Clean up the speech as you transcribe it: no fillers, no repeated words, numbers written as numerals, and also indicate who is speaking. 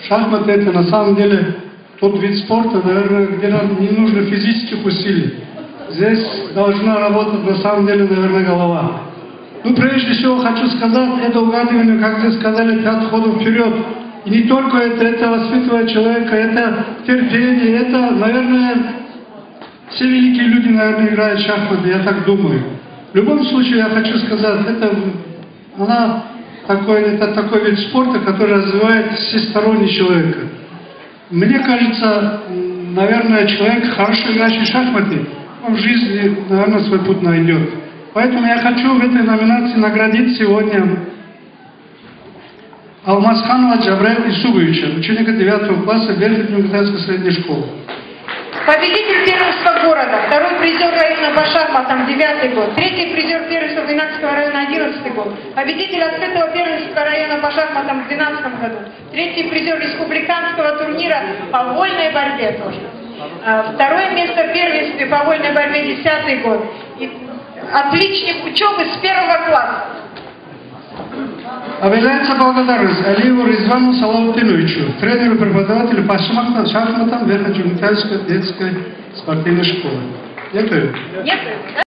Speaker 1: Шахматы это на самом деле тот вид спорта, наверное, где нам не нужно физических усилий. Здесь должна работать на самом деле, наверное, голова. Ну, прежде всего хочу сказать, это угадывание, как вы сказали, 5 ходов вперед. И не только это воспитывает человека, это терпение, это, наверное, все великие люди, наверное, играют в шахматы, я так думаю. В любом случае, я хочу сказать, это такой вид спорта, который развивает всесторонне человека. Мне кажется, наверное, человек, хорошо играющий в шахматы, он в жизни, наверное, свой путь найдет. Поэтому я хочу в этой номинации наградить сегодня Алмазханова Джабраила Исуговича, ученика 9 класса Верхнеугорской средней школы.
Speaker 2: Победитель первенства города, второй призер района по шахматам 9 год, третий призер первенства Винатского района 11 год, победитель открытого первенства района по шахматам в 12 году, третий призер республиканского турнира по вольной борьбе тоже. Второе место в первенстве по вольной борьбе 10 год. И отличник учебы с 1 класса.
Speaker 1: Объявляется благодарность Алиеву Резвану Салаутиновичу, тренеру-преподавателю по шахматам Верхнеугорской детской спортивной школы. Дякую.